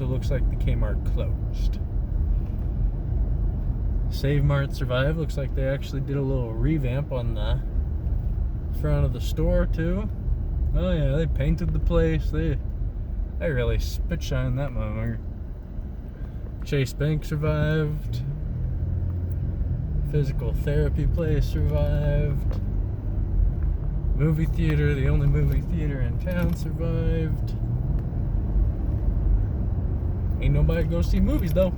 so it looks like the Kmart closed. Save Mart survived. Looks like they actually did a little revamp on the front of the store too. Oh yeah, they painted the place. They really spit shined that motherfucker. Chase Bank survived. Physical therapy place survived. Movie theater, the only movie theater in town, survived. Ain't nobody go see movies though.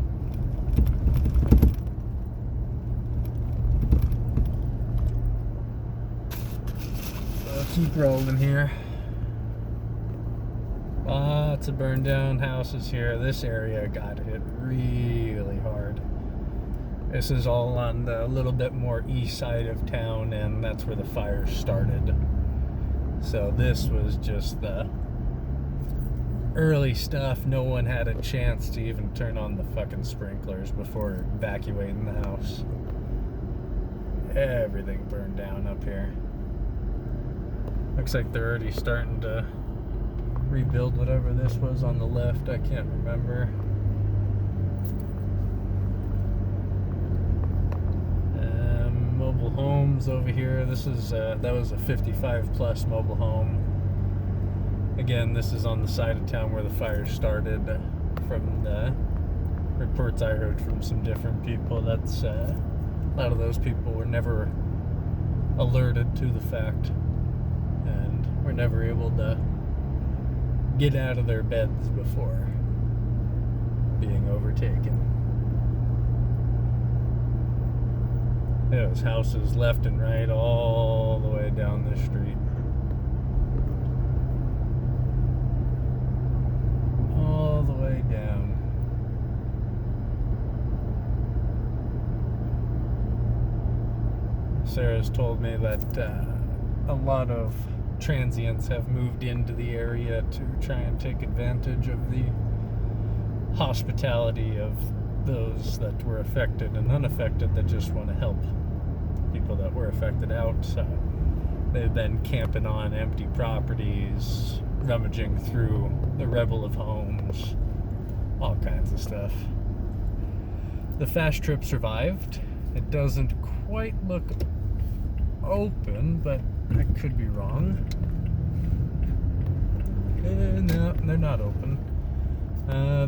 Keep rolling here. Lots of burned down houses here. This area got hit really hard. This is all on the little bit more east side of town, and that's where the fire started. So this was just the early stuff. No one had a chance to even turn on the fucking sprinklers before evacuating the house. Everything burned down up here. Looks like they're already starting to rebuild whatever this was on the left. I can't remember. Mobile homes over here. This is that was a 55 plus mobile home. Again, this is on the side of town where the fire started. From the reports I heard from some different people, that's a lot of those people were never alerted to the fact, and were never able to get out of their beds before being overtaken. There's houses left and right all the way down this street. All the way down. Sarah's told me that a lot of transients have moved into the area to try and take advantage of the hospitality of those that were affected and unaffected, that just want to help people that were affected out. So they've been camping on empty properties, rummaging through the rubble of homes, all kinds of stuff. The fast trip survived. It doesn't quite look open, but I could be wrong. No, they're not open.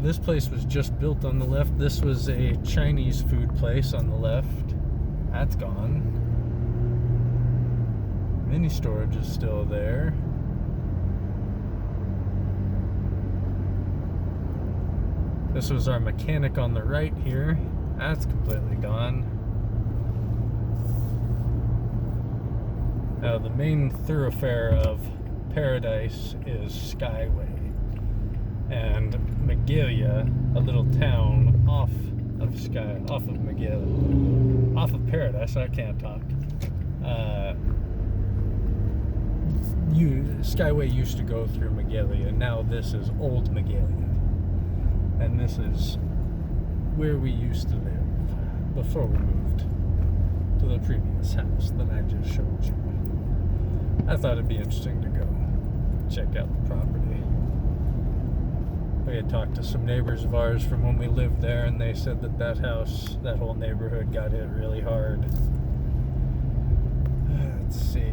This place was just built on the left. This was a Chinese food place on the left. That's gone. Mini storage is still there. This was our mechanic on the right here. That's completely gone. Now the main thoroughfare of Paradise is Skyway. And Magalia, a little town off of Magalia, off of Paradise. I can't talk. Skyway used to go through Magalia. Now this is Old Magalia, and this is where we used to live before we moved to the previous house that I just showed you. I thought it'd be interesting to go check out the property. We had talked to some neighbors of ours from when we lived there, and they said that house, that whole neighborhood got hit really hard. Let's see.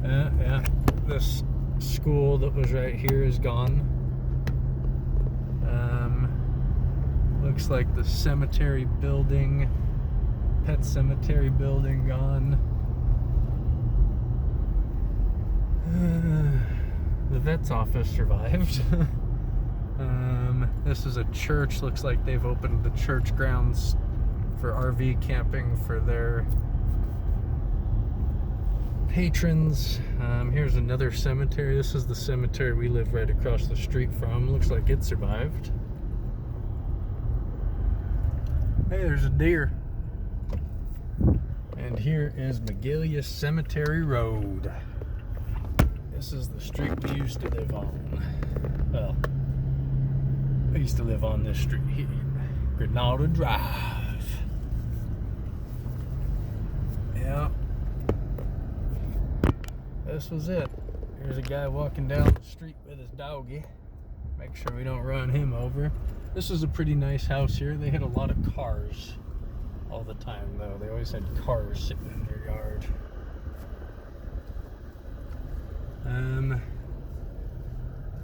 Yeah, this school that was right here is gone. Looks like the cemetery building, pet cemetery building, gone. The vet's office survived. This is a church. Looks like they've opened the church grounds for RV camping for their patrons. Here's another cemetery. This is the cemetery we live right across the street from. Looks like it survived. Hey, there's a deer. And here is Magalia Cemetery Road. This is the street we used to live on. Well, I used to live on this street here, Granada Drive. Yeah. This was it. Here's a guy walking down the street with his doggy. Make sure we don't run him over. This is a pretty nice house here. They had a lot of cars all the time, though. They always had cars sitting in their yard.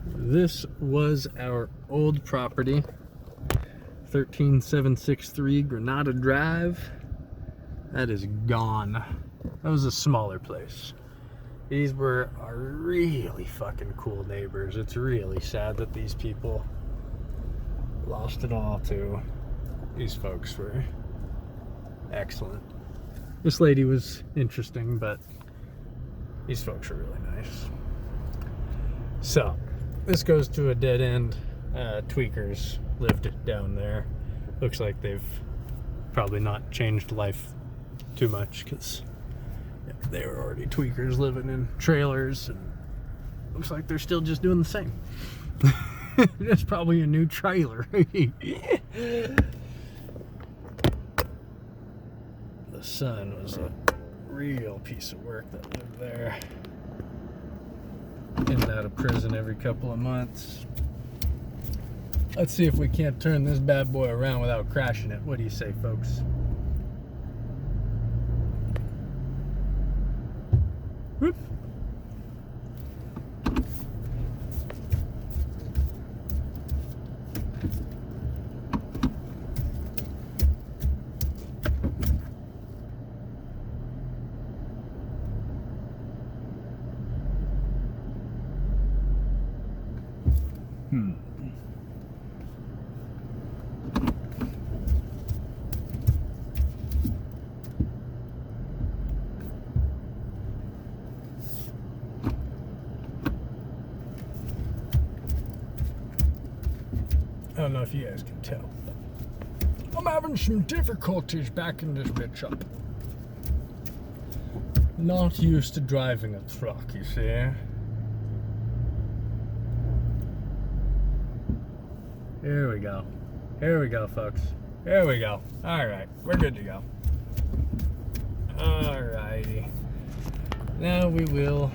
This was our old property, 13763 Granada Drive. That is gone. That was a smaller place. These were our really fucking cool neighbors. It's really sad that these people lost it all too. These folks were excellent. This lady was interesting, but these folks were really nice. So, this goes to a dead end. Tweakers lived down there. Looks like they've probably not changed life too much, because they were already tweakers living in trailers, and looks like they're still just doing the same. That's probably a new trailer. The son was a real piece of work that lived there. In and out of prison every couple of months. Let's see if we can't turn this bad boy around without crashing it. What do you say, folks? Whoop. I don't know if you guys can tell, but I'm having some difficulties backing this bitch up. Not used to driving a truck, you see. Here we go. Here we go, folks. Here we go. Alright, we're good to go. Alrighty. Now we will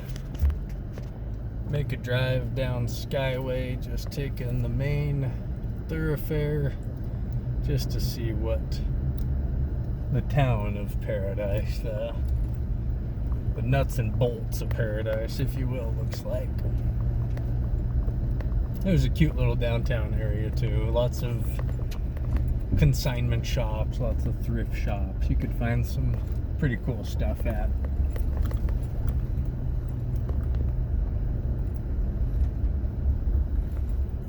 make a drive down Skyway, just taking the main thoroughfare just to see what the town of Paradise, the nuts and bolts of Paradise, if you will, looks like. There's a cute little downtown area too. Lots of consignment shops, lots of thrift shops. You could find some pretty cool stuff at.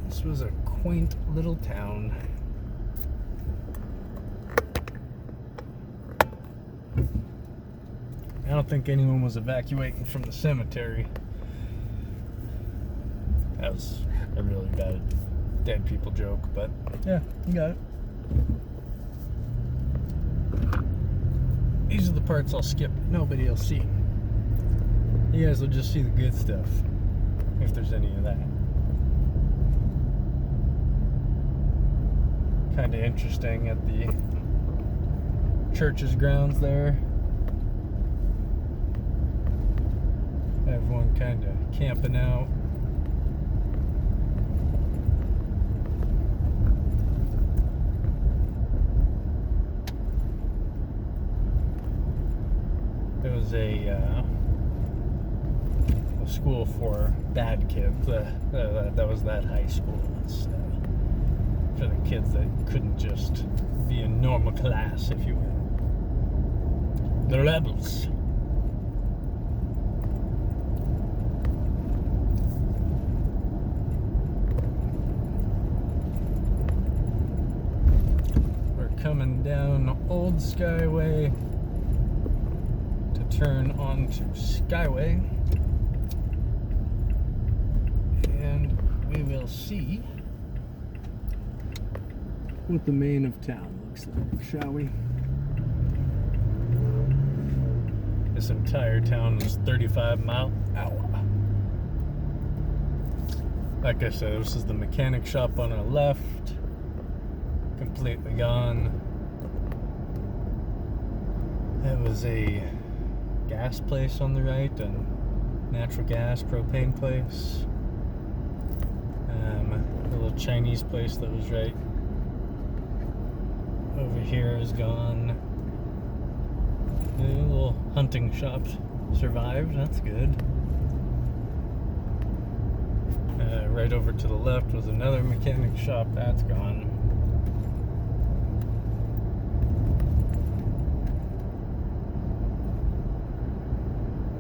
This was a quaint little town. I don't think anyone was evacuating from the cemetery. That was a really bad dead people joke, but yeah, you got it. These are the parts I'll skip. Nobody will see. You guys will just see the good stuff, if there's any of that. Kind of interesting at the church's grounds there. Everyone kind of camping out. It was a school for bad kids. That was that high school. It's for the kids that couldn't just be in normal class, if you will. The rebels. We're coming down Old Skyway to turn onto Skyway, and we will see what the main of town looks like, shall we? This entire town is 35 mile hour. Like I said, this is the mechanic shop on our left, completely gone. That was a gas place on the right, and natural gas, propane place. The little Chinese place that was right over here is gone. The little hunting shop survived. That's good. Right over to the left was another mechanic shop. That's gone.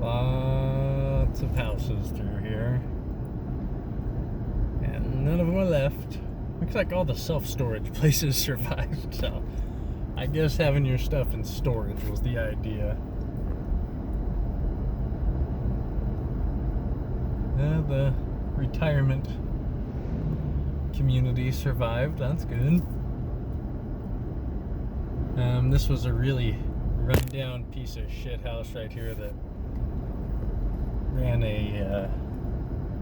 Lots of houses through here. And none of them are left. Looks like all the self-storage places survived, so I guess having your stuff in storage was the idea. The retirement community survived. That's good. This was a really run-down piece of shit house right here that ran a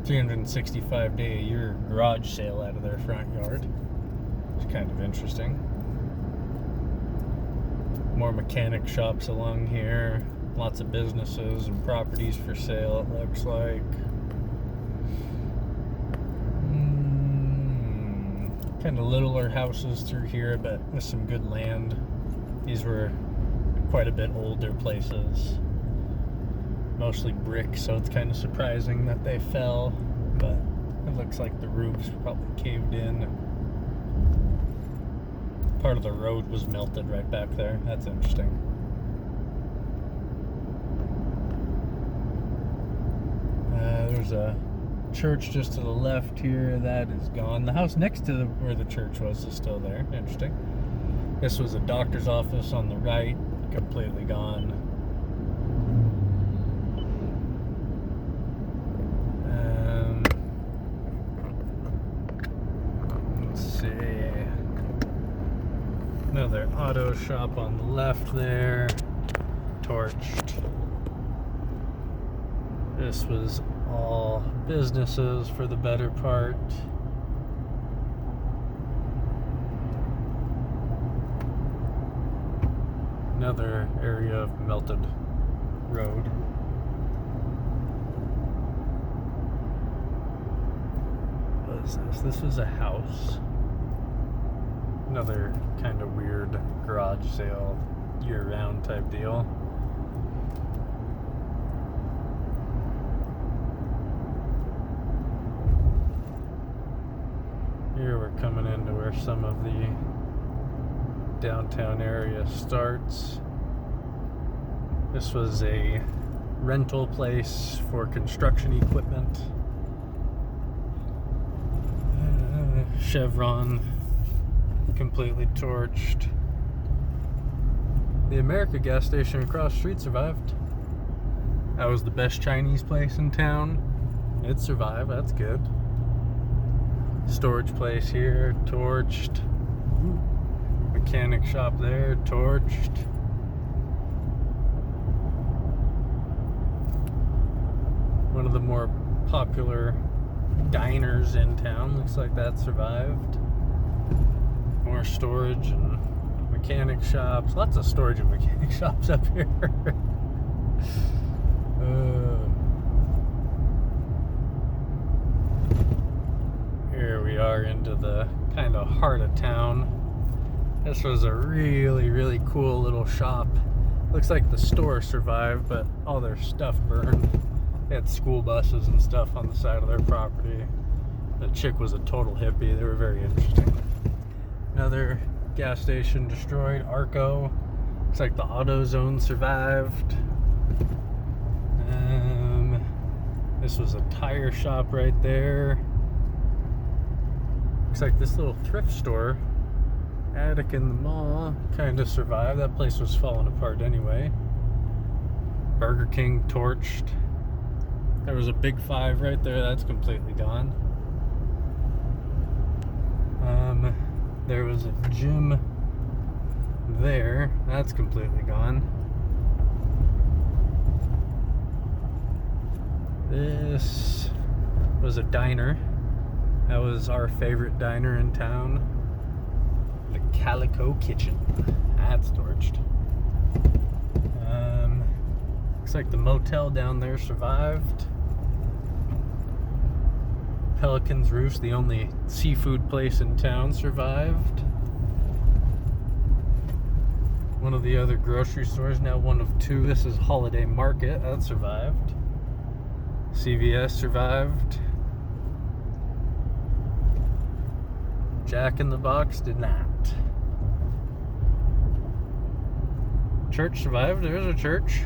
365-day-a-year garage sale out of their front yard. It's kind of interesting. More mechanic shops along here. Lots of businesses and properties for sale, it looks like. Kind of littler houses through here, but with some good land. These were quite a bit older places. Mostly brick, so it's kind of surprising that they fell, but it looks like the roofs probably caved in. Part of the road was melted right back there. That's interesting. There's a church just to the left here. That is gone. The house next to where the church was is still there. Interesting. This was a doctor's office on the right. Completely gone. Let's see. Another auto shop on the left there. Torched. This was all businesses for the better part. Another area of melted road. What is this? This is a house. Another kind of weird garage sale, year-round type deal. Here we're coming into where some of the downtown area starts. This was a rental place for construction equipment. Chevron, completely torched. The America gas station across the street survived. That was the best Chinese place in town. It survived, that's good. Storage place here, torched. Mechanic shop there, torched. One of the more popular diners in town, looks like that survived. More storage and mechanic shops. Lots of storage and mechanic shops up here. Here we are into the kind of heart of town. This was a really, really cool little shop. Looks like the store survived, but all their stuff burned. They had school buses and stuff on the side of their property. The chick was a total hippie. They were very interesting. Another gas station destroyed, Arco. Looks like the AutoZone survived. This was a tire shop right there. Looks like this little thrift store, attic in the mall, kind of survived. That place was falling apart anyway. Burger King torched. There was a Big Five right there. That's completely gone. There was a gym there. That's completely gone. This was a diner. That was our favorite diner in town. The Calico Kitchen. That's torched. Looks like the motel down there survived. Pelican's Roost, the only seafood place in town, survived. One of the other grocery stores, now one of two. This is Holiday Market, that survived. CVS survived. Jack in the Box did not. Church survived. There's a church.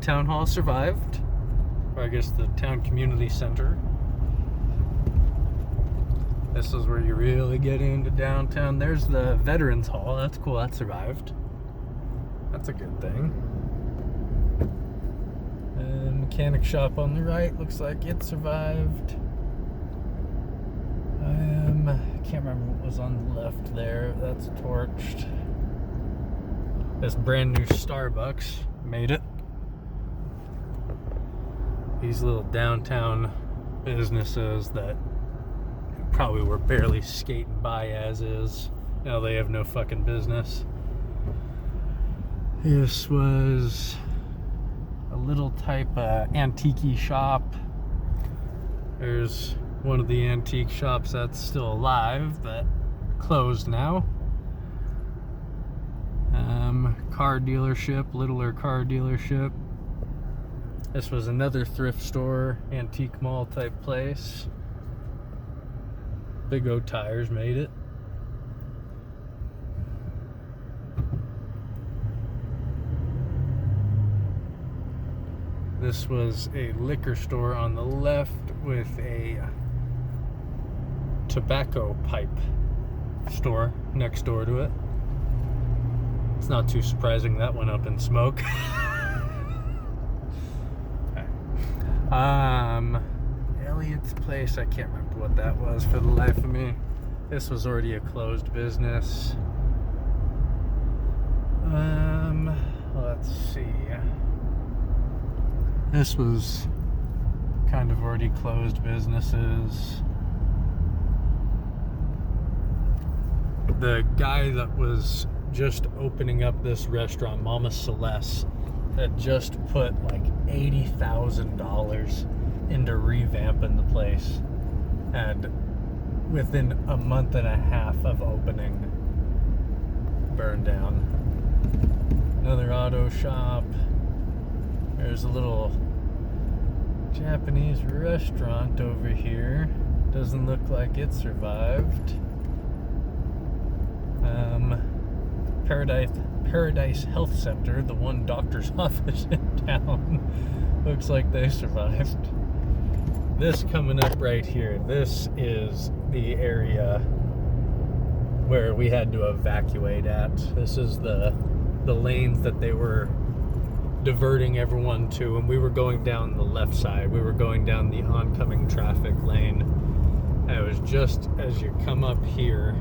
Town Hall survived. Or I guess the town community center. This is where you really get into downtown. There's the Veterans Hall. That's cool. That survived. That's a good thing. And mechanic shop on the right. Looks like it survived. I can't remember what was on the left there. That's torched. This brand new Starbucks made it. These little downtown businesses that probably were barely skating by as is. Now they have no fucking business. This was a little type antique shop. There's one of the antique shops that's still alive, but closed now. Car dealership, littler car dealership. This was another thrift store, antique mall type place. Big O Tires made it. This was a liquor store on the left with a tobacco pipe store next door to it. It's not too surprising that went up in smoke. Elliot's Place, I can't remember what that was for the life of me. This was already a closed business. Let's see. This was kind of already closed businesses. The guy that was just opening up this restaurant, Mama Celeste, had just put like $80,000 into revamping the place, and within a month and a half of opening, burned down. Another auto shop. There's a little Japanese restaurant over here. Doesn't look like it survived. Paradise Health Center, the one doctor's office in town, looks like they survived. This coming up right here, this is the area where we had to evacuate at. This is the lanes that they were diverting everyone to, and we were going down the left side. We were going down the oncoming traffic lane. And it was just as you come up here,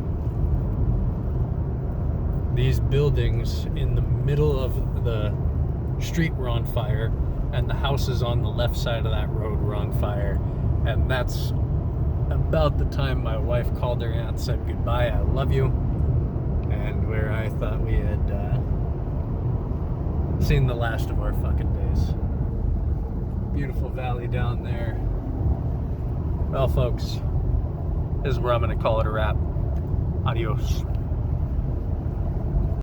these buildings in the middle of the street were on fire, and the houses on the left side of that road were on fire. And that's about the time my wife called her aunt, said goodbye, I love you, and where I thought we had seen the last of our fucking days. Beautiful valley down there. Well, folks, this is where I'm going to call it a wrap. Adios.